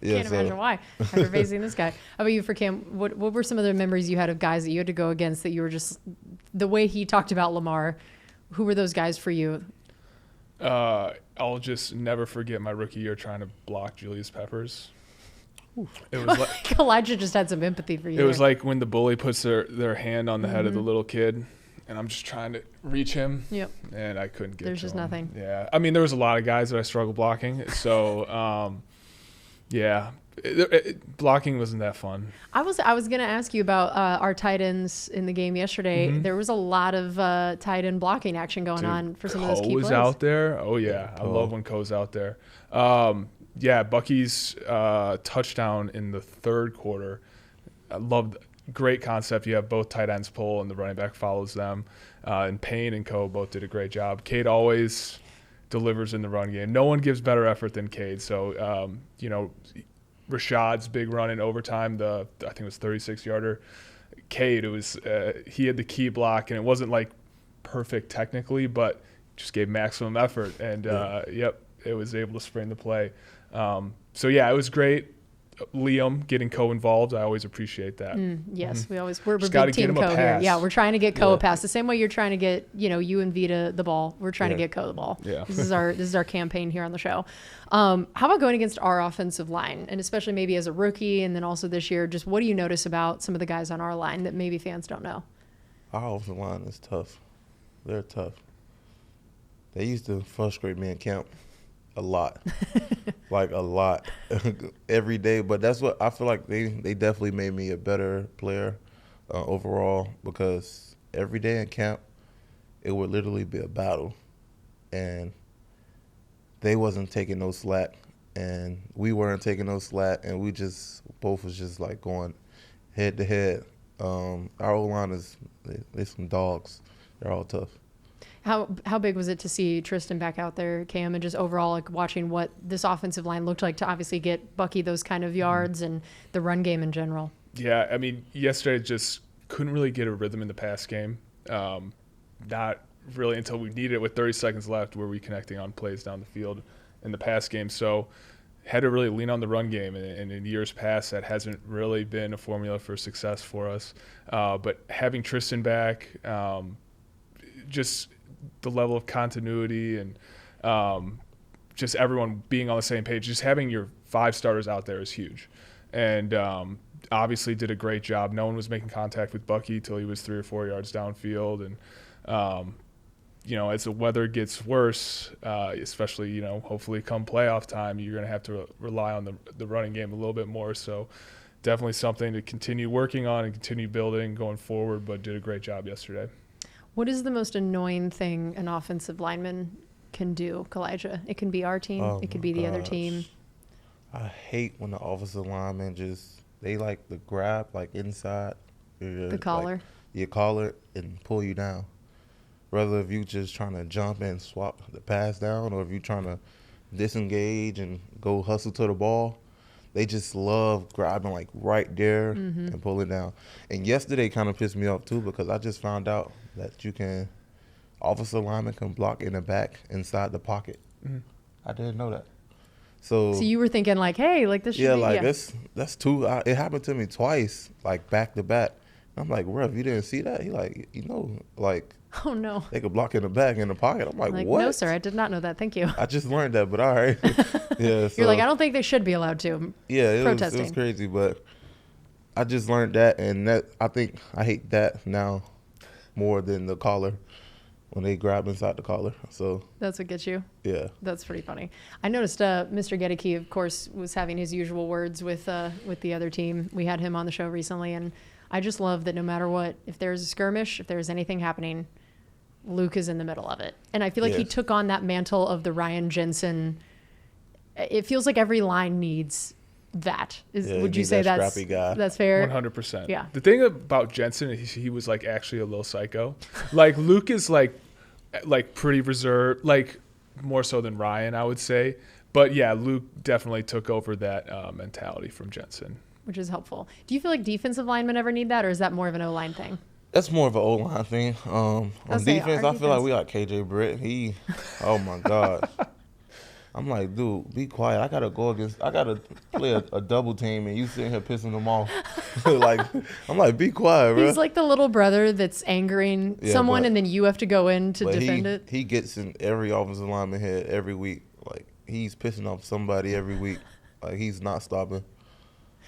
Yeah, Can't imagine why after facing this guy. How about you, for Cam? What were some of the memories you had of guys that you had to go against that you were just the way he talked about Lamar? Who were those guys for you? I'll just never forget my rookie year trying to block Julius Peppers. It was like Calijah just had some empathy for you. It was like when the bully puts their hand on the head of the little kid, and I'm just trying to reach him. Yep. And I couldn't get. There's just him. nothing. Yeah. I mean, there was a lot of guys that I struggled blocking. So, yeah. Blocking wasn't that fun. I was going to ask you about our tight ends in the game yesterday. There was a lot of tight end blocking action going on for some of those key plays. Co's out there. Oh yeah, I love when Co's out there. Yeah, Bucky's touchdown in the third quarter. I loved. Great concept. You have both tight ends pull and the running back follows them. And Payne and Co both did a great job. Cade always delivers in the run game. No one gives better effort than Cade. So you know. Rashad's big run in overtime, I think it was 36-yarder. Cade, it was he had the key block, and it wasn't like perfect technically, but just gave maximum effort, and yep, it was able to spring the play. So yeah, it was great. Liam getting Co involved, I always appreciate that. Yes, we're big team Co here. Yeah, we're trying to get Co a pass the same way you're trying to get you and Vita the ball. We're trying to get Co the ball. Yeah. This is our campaign here on the show. How about going against our offensive line, and especially maybe as a rookie, and then also this year? Just what do you notice about some of the guys on our line that maybe fans don't know? Our offensive line is tough. They're tough. They used to frustrate me in camp a lot. Like a lot every day, but that's what I feel like they definitely made me a better player overall, because every day in camp it would literally be a battle, and they wasn't taking no slack and we weren't taking no slack, and we just both was just like going head to head. Our O-line they some dogs. They're all tough. How big was it to see Tristan back out there, Cam, and just overall like watching what this offensive line looked like to obviously get Bucky those kind of yards and the run game in general? Yeah, I mean, yesterday just couldn't really get a rhythm in the pass game. Not really until we needed it with 30 seconds left were we connecting on plays down the field in the pass game. So had to really lean on the run game, and in years past that hasn't really been a formula for success for us. But having Tristan back, just the level of continuity and just everyone being on the same page, just having your 5 starters out there is huge. And obviously did a great job. No one was making contact with Bucky till he was 3 or 4 yards downfield. And, you know, as the weather gets worse, especially, you know, hopefully come playoff time, you're going to have to rely on the running game a little bit more. So definitely something to continue working on and continue building going forward, but did a great job yesterday. What is the most annoying thing an offensive lineman can do, Calijah? It can be our team. It could be the other team. I hate when the offensive linemen they like to grab like inside the collar. Your collar and pull you down. whether if you just trying to jump and swap the pass down or if you trying to disengage and go hustle to the ball, they just love grabbing like right there and pulling down. And yesterday kind of pissed me off too because I just found out that offensive lineman can block in the back inside the pocket. I didn't know that. So you were thinking like, hey, like this should be. That's two. It happened to me twice, like back to back. I'm like, Rev, you didn't see that? He like, like. Oh no. They could block in the back in the pocket. I'm like, what? No, sir, I did not know that. Thank you. I just learned that, but all right. Yeah. You're like, I don't think they should be allowed to. Yeah, it was crazy, but I just learned that, and I think I hate that now more than the collar. When they grab inside the collar. So that's what gets you? Yeah. That's pretty funny. I noticed Mr. Gedeke, of course, was having his usual words with the other team. We had him on the show recently, and I just love that no matter what, if there's a skirmish, if there's anything happening, Luke is in the middle of it. And I feel like he took on that mantle of the Ryan Jensen. It feels like every line needs that. Would you say that's scrappy guy. That's fair? 100%. Yeah. The thing about Jensen is he was like actually a little psycho. Like Luke is like pretty reserved, like more so than Ryan, I would say. But yeah, Luke definitely took over that mentality from Jensen, which is helpful. Do you feel like defensive linemen ever need that, or is that more of an O-line thing? That's more of an O-line thing. On defense, I feel like we got KJ Britt. Oh my God. I'm like, dude, be quiet. I gotta play a double team, and you sitting here pissing them off. I'm like, be quiet, bro. He's like the little brother that's angering someone, and then you have to go in to defend it. He gets in every offensive lineman head every week. Like he's pissing off somebody every week. Like he's not stopping.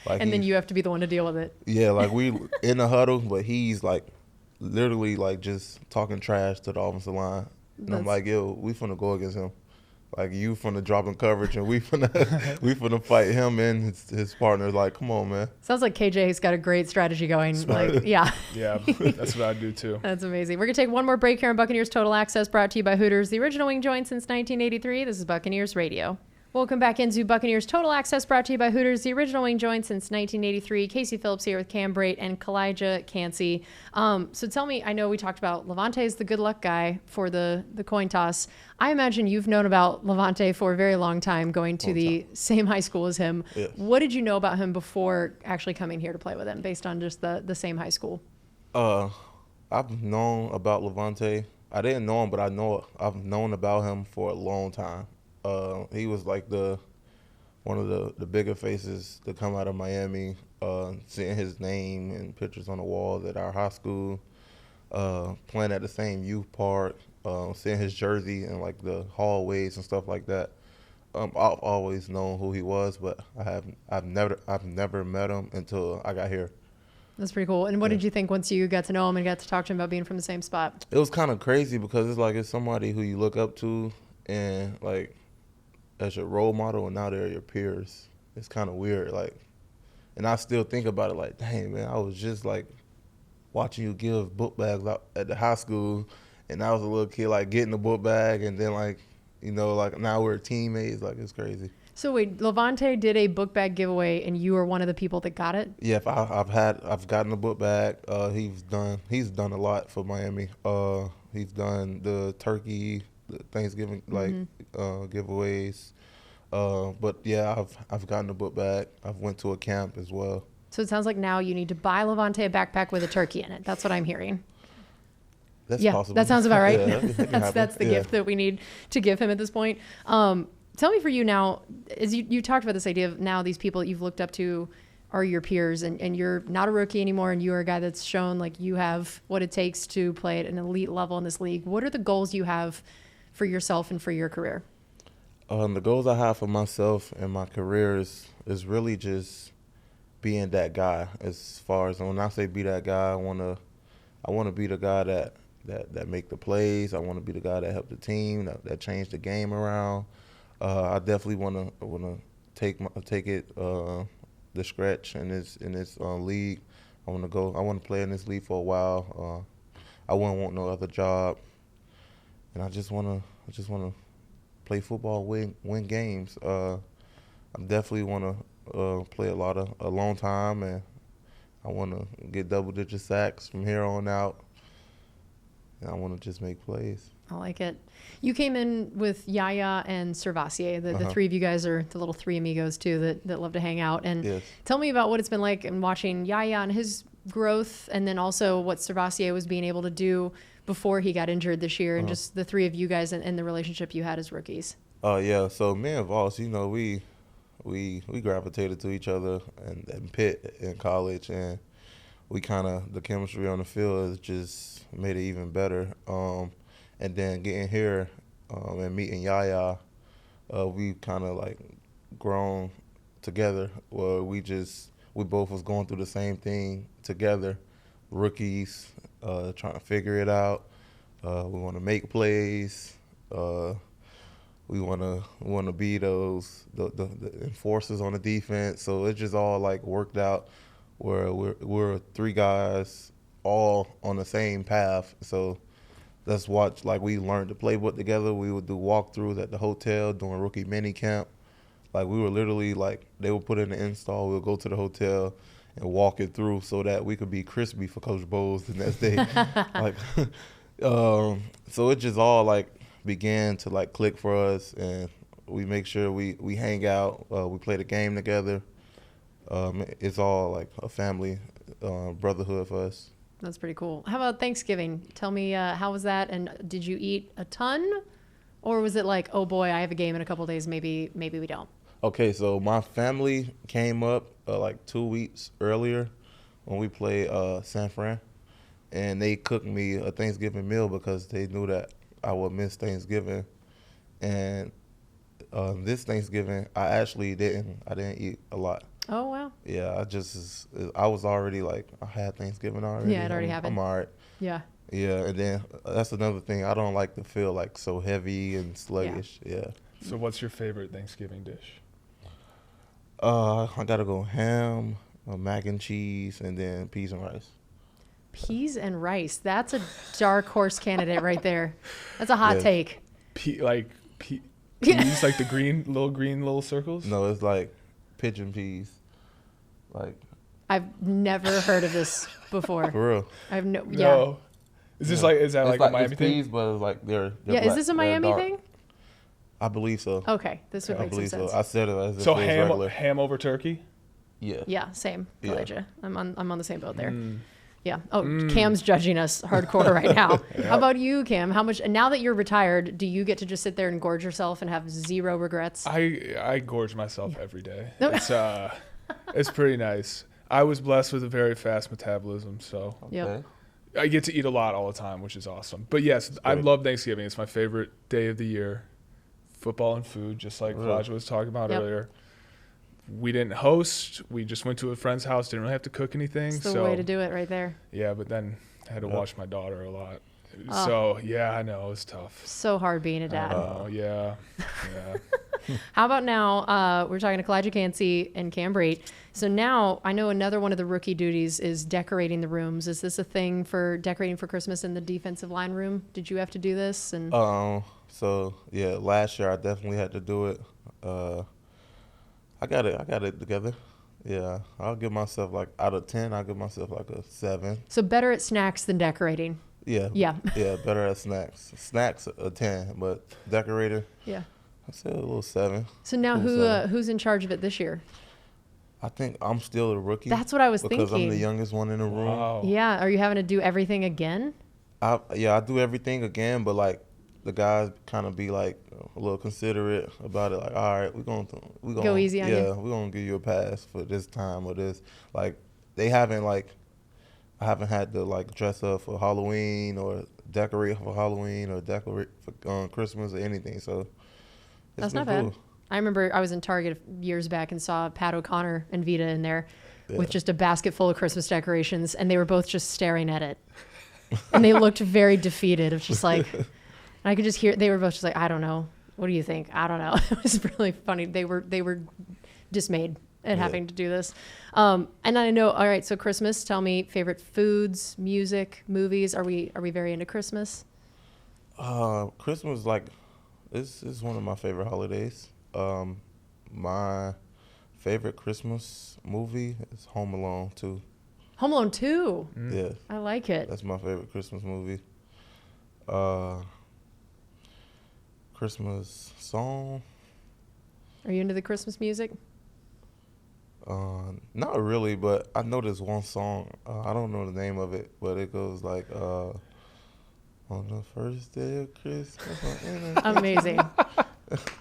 Like and then you have to be the one to deal with it. Yeah, like we in the huddle, but he's like literally like just talking trash to the offensive line, and I'm like, yo, we finna go against him. Like you finna drop in coverage, and we finna fight him and his partner. Like, come on, man. Sounds like KJ's got a great strategy going. Smart. Like, yeah, that's what I do too. That's amazing. We're gonna take one more break here on Buccaneers Total Access, brought to you by Hooters, the original wing joint since 1983. This is Buccaneers Radio. Welcome back into Buccaneers Total Access, brought to you by Hooters, the original wing joint since 1983. Casey Phillips here with Cam Brate and Calijah Kancey. So tell me, I know we talked about Levante is the good luck guy for the coin toss. I imagine you've known about Levante for a very long time, going to the same high school as him. Yes. What did you know about him before actually coming here to play with him, based on just the same high school? I've known about Levante. I didn't know him, but I've known about him for a long time. He was like one of the bigger faces to come out of Miami. Seeing his name and pictures on the walls at our high school, playing at the same youth park, seeing his jersey in like the hallways and stuff like that. I've always known who he was, but I've never met him until I got here. That's pretty cool. And what did you think once you got to know him and got to talk to him about being from the same spot? It was kind of crazy because it's somebody who you look up to and like as your role model, and now they're your peers. It's kind of weird, like, and I still think about it like, dang, man, I was just like watching you give book bags out at the high school, and I was a little kid like getting the book bag, and then like, like now we're teammates. Like it's crazy. So wait, Levante did a book bag giveaway, and you were one of the people that got it? Yeah, I've gotten a book bag. He's done a lot for Miami. He's done the turkey, the Thanksgiving giveaways. But yeah, I've gotten a book bag. I've went to a camp as well. So it sounds like now you need to buy Levante a backpack with a turkey in it. That's what I'm hearing. That's possible. That sounds about right. Yeah, that's the gift that we need to give him at this point. Tell me, for you now, as you talked about this idea of now these people that you've looked up to are your peers, and you're not a rookie anymore, and you're a guy that's shown like you have what it takes to play at an elite level in this league. What are the goals you have for yourself and for your career? The goals I have for myself and my career is really just being that guy. As far as when I say be that guy, I wanna be the guy that make the plays. I want to be the guy that helped the team, that changed the game around. I definitely wanna take it the stretch in this league. I want to play in this league for a while. I wouldn't want no other job, and I just wanna play football, win games. I definitely want to play a long time, and I want to get double-digit sacks from here on out. and I want to just make plays. I like it. You came in with Yaya and Servassier. The three of you guys are the little three amigos too that love to hang out. And Yes. tell me about what it's been like and watching Yaya and his growth, and then also what Servassier was being able to do before he got injured this year, and just the three of you guys and the relationship you had as rookies. Yeah. So me and Voss, you know, we gravitated to each other and Pitt in college, and we kind of, the chemistry on the field has just made it even better. And then getting here and meeting Yaya, we kind of like grown together. Where we both was going through the same thing together, rookies, trying to figure it out. We want to make plays. We want to be the enforcers on the defense. So it just all like worked out where we're three guys all on the same path. So that's like we learned the playbook together. We would do walkthroughs at the hotel during rookie mini camp. Like we were literally like, they would put in the install, we would go to the hotel and walk it through so that we could be crispy for Coach Bowles the next day. So it just all like began to like click for us, and we make sure we hang out, we play the game together. It's all like a family brotherhood for us. That's pretty cool. How about Thanksgiving? Tell me, how was that? And did you eat a ton? Or was it like, oh boy, I have a game in a couple of days, maybe we don't? Okay, so my family came up like 2 weeks earlier when we played San Fran, and they cooked me a Thanksgiving meal because they knew that I would miss Thanksgiving. And this Thanksgiving, I didn't eat a lot. Oh, wow. Yeah, I was already like, I had Thanksgiving already. Yeah, it already happened. I'm all right. Yeah. Yeah, and then that's another thing. I don't like to feel like so heavy and sluggish. Yeah. So what's your favorite Thanksgiving dish? I gotta go ham, mac and cheese, and then peas and rice. Peas and rice. That's a dark horse candidate right there. That's a hot take. Peas, like the green little circles? No, it's like pigeon peas. Like, I've never heard of this before. for real. I've no. No. Is this like, is that It's like a Miami it's thing? peas, but it's like they're Yeah, black, is this a they're Miami dark. thing? I believe so. Okay, this would I make some believe sense. so. I said it as if So it was regular. ham over turkey? Yeah. Yeah, same. Yeah. Calijah. I'm on the same boat there. Yeah. Oh, Cam's judging us hardcore right now. How about you, Cam? How much? And now that you're retired, do you get to just sit there and gorge yourself and have zero regrets? I gorge myself every day. It's pretty nice. I was blessed with a very fast metabolism, so Yep. I get to eat a lot all the time, which is awesome. But yes, I love Thanksgiving. It's my favorite day of the year. Football and food, just like Calijah was talking about earlier. We didn't host. We just went to a friend's house. Didn't really have to cook anything. It's the way to do it right there. Yeah, but then I had to watch my daughter a lot. So, yeah, I know. It was tough. So hard being a dad. Oh, yeah. How about now, we're talking to Calijah Kancey and Cam Brate. So now I know another one of the rookie duties is decorating the rooms. Is this a thing for decorating for Christmas in the defensive line room? Did you have to do this? And So yeah, last year I definitely had to do it. I got it together. Yeah, I'll give myself like out of 10, I'll give myself like a 7. So better at snacks than decorating. Yeah. Yeah. Yeah, better at snacks. Snacks a 10, but decorator, Yeah. I say a little 7. So now Cool 7. who's in charge of it this year? I think I'm still the rookie. That's what I was because thinking. I'm the youngest one in the room. Wow. Yeah. Are you having to do everything again? I do everything again, but like the guys kind of be like a little considerate about it. Like, all right, we gonna Go easy on you. Yeah, we're gonna give you a pass for this time or this. Like, they haven't like, I haven't had to like dress up for Halloween or decorate for Halloween or decorate for Christmas or anything. So That's not cool. bad. I remember I was in Target years back and saw Pat O'Connor and Vita in there with just a basket full of Christmas decorations, and they were both just staring at it. And they looked very defeated. Of just like, and I could just hear, they were both just like, I don't know. What do you think? I don't know. It was really funny. They were dismayed at having to do this. And I know, all right, so Christmas, tell me favorite foods, music, movies. Are we very into Christmas? Christmas, like, this is one of my favorite holidays. My favorite Christmas movie is Home Alone 2. Home Alone 2. Yeah, I like it. that's my favorite Christmas movie. Christmas song. Are you into the Christmas music? Not really, but I know this one song. I don't know the name of it, but it goes like, on the first day of Christmas. Amazing.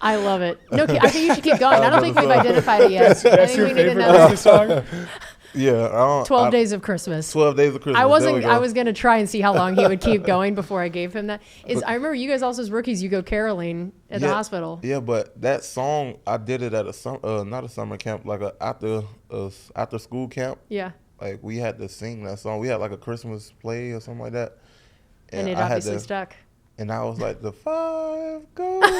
I love it. No, I think you should keep going. I don't think we've identified it yet. I That's think your we need favorite another Christmas song? Yeah. 12 Days of Christmas. 12 Days of Christmas. I was going to try and see how long he would keep going before I gave him that. I remember you guys also as rookies, you go caroling at the hospital. Yeah, but that song, I did it at not a summer camp, like after school camp. Yeah. Like we had to sing that song. We had like a Christmas play or something like that. And it obviously stuck. And I was like, the 5 golden.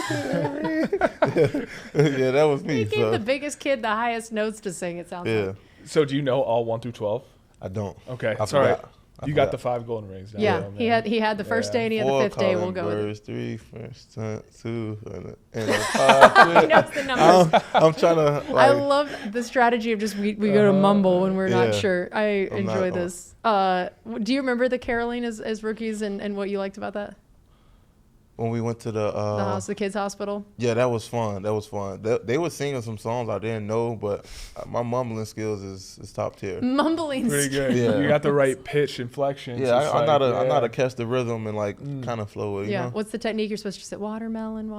Yeah, that was me. He gave the biggest kid the highest notes to sing, it sounds like. So do you know all 1 through 12? I don't. Okay, I it's all right. forgot. You got the 5 golden rings. Down Yeah, there, he had the first day and he had the 5th day. We'll go with it. 3, first, 2, and 5. He knows the numbers. I'm trying to. I love the strategy of just we go to mumble when we're not sure. I enjoy this. Do you remember the caroling as rookies and what you liked about that? When we went to the kids' hospital. Yeah, that was fun. They were singing some songs I didn't know, but my mumbling skills is top tier. Mumbling. Pretty good. Yeah. You got the right pitch, inflection. Yeah, I know to catch the rhythm and like kind of flow it. You know? What's the technique? You're supposed to say watermelon.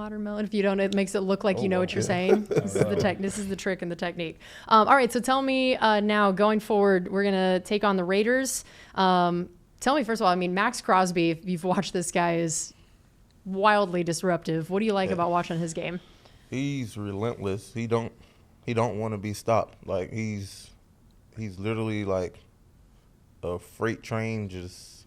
If you don't, it makes it look like you know what you're saying. This is the trick and the technique. All right, so tell me now, going forward, we're gonna take on the Raiders. Tell me first of all. I mean, Max Crosby. If you've watched this guy, is wildly disruptive. What do you like about watching his game? He's relentless. He don't want to be stopped. Like he's literally like a freight train. He's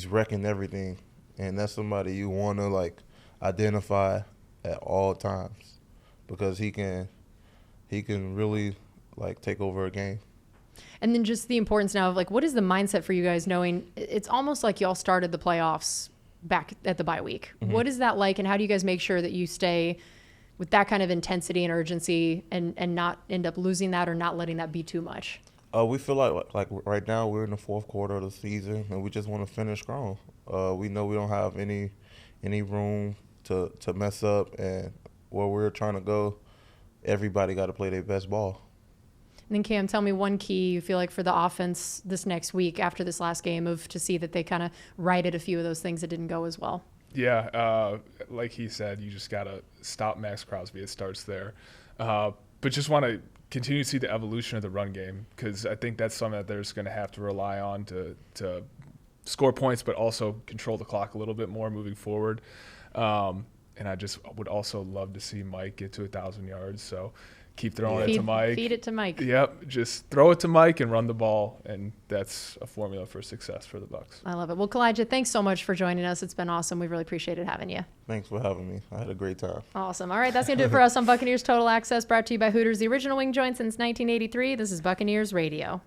wrecking everything, and that's somebody you want to like identify at all times because he can really like take over a game. And then just the importance now of like, what is the mindset for you guys knowing it's almost like y'all started the playoffs back at the bye week. Mm-hmm. What is that like, and how do you guys make sure that you stay with that kind of intensity and urgency and not end up losing that or not letting that be too much? We feel like right now we're in the 4th quarter of the season and we just want to finish strong. We know we don't have any room to mess up, and where we're trying to go, everybody got to play their best ball. And then Cam, tell me one key you feel like for the offense this next week after this last game to see that they kind of righted a few of those things that didn't go as well. Yeah, like he said, you just got to stop Max Crosby. It starts there. But just want to continue to see the evolution of the run game, because I think that's something that they're just going to have to rely on to score points, but also control the clock a little bit more moving forward. And I just would also love to see Mike get to 1,000 yards. So keep throwing it to Mike. Feed it to Mike. Yep, just throw it to Mike and run the ball, and that's a formula for success for the Bucs. I love it. Well, Calijah, thanks so much for joining us. It's been awesome. We really appreciated having you. Thanks for having me. I had a great time. Awesome. All right, that's going to do it for us on Buccaneers Total Access, brought to you by Hooters, the original wing joint since 1983. This is Buccaneers Radio.